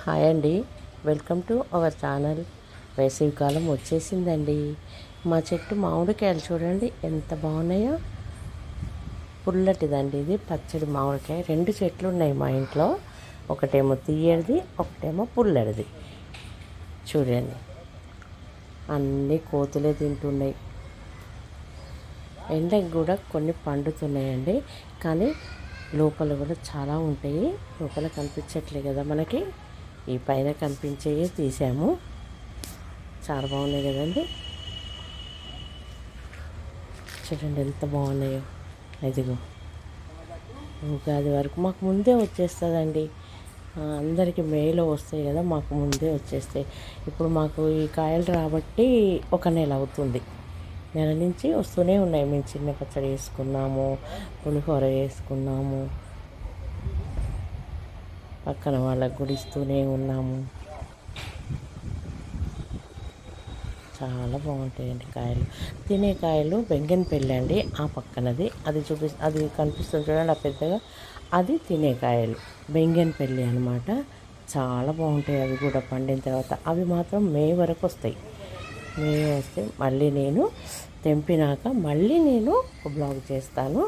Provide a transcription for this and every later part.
Hi అండి, welcome to our channel. వేసవికాలం వచ్చేసిందండి. మా చెట్టు మామిడికాయలు చూడండి ఎంత బాగున్నాయో. పుల్లటిదండి ఇది, పచ్చడి మామిడికాయ. రెండు చెట్లు ఉన్నాయి మా ఇంట్లో, ఒకటేమో తీయడిది, ఒకటేమో పుల్లడిది. చూడండి, అన్నీ కోతులే తింటున్నాయి. ఎండకు కూడా కొన్ని పండుతున్నాయండి, కానీ లోపల కూడా చాలా ఉంటాయి. లోపల కనిపించట్లే కదా మనకి, ఈ పైన కనిపించేవి తీసాము. చాలా బాగున్నాయి కదండి. చూడండి ఎంత బాగున్నాయో. ఇదిగో ఉగాది వరకు మాకు ముందే వచ్చేస్తుందండి. అందరికీ మేలో వస్తాయి కదా, మాకు ముందే వచ్చేస్తాయి. ఇప్పుడు మాకు ఈ కాయలు రాబట్టి ఒక నెల అవుతుంది. నెల నుంచి వస్తూనే ఉన్నాయి. మేము చిన్న పచ్చడి వేసుకున్నాము, పులిహోర వేసుకున్నాము, పక్కన వాళ్ళకు కూడా ఇస్తూనే ఉన్నాము. చాలా బాగుంటాయండి కాయలు. తినే కాయలు బెంగన్పల్లి అండి, ఆ పక్కనది అది కనిపిస్తుంది చూడండి, ఆ పెద్దగా అది తినే కాయలు బెంగన్పల్లి అనమాట. చాలా బాగుంటాయి అవి కూడా పండిన తర్వాత. అవి మాత్రం మే వరకు వస్తాయి. మే వస్తే మళ్ళీ నేను తెంపినాక మళ్ళీ నేను ఒక బ్లాగ్ చేస్తాను.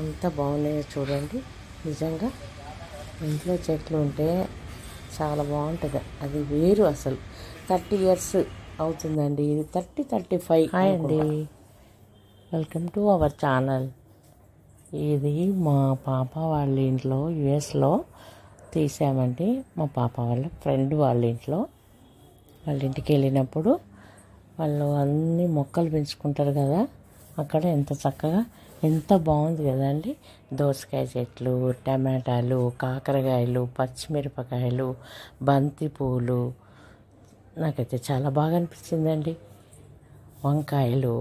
ఎంత బాగున్నాయో చూడండి. నిజంగా ఇంట్లో చెట్లు ఉంటే చాలా బాగుంటుంది. అది వేరు అసలు. 30 years అవుతుందండి ఇది, 35. హాయ్ అండి, వెల్కమ్ టు అవర్ ఛానల్. ఇది మా పాప వాళ్ళ ఇంట్లో యుఎస్లో తీసామండి. మా పాప వాళ్ళ ఫ్రెండ్ వాళ్ళ ఇంట్లో, వాళ్ళ ఇంటికి వెళ్ళినప్పుడు వాళ్ళు అన్ని మొక్కలు పెంచుకుంటారు కదా, అక్కడ ఎంత చక్కగా ఎంత బాగుంది కదండి. దోసకాయ చెట్లు, టమాటాలు, కాకరకాయలు, పచ్చిమిరపకాయలు, బంతి పూలు, నాకైతే చాలా బాగా అనిపించిందండి. వంకాయలు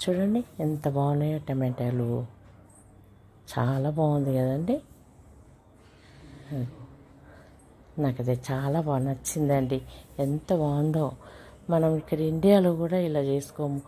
చూడండి ఎంత బాగున్నాయో, టమాటాలు చాలా బాగుంది కదండి. నాకైతే చాలా బాగా నచ్చిందండి. ఎంత బాగుందో. మనం ఇక్కడ ఇండియాలో కూడా ఇలా చేసుకోము.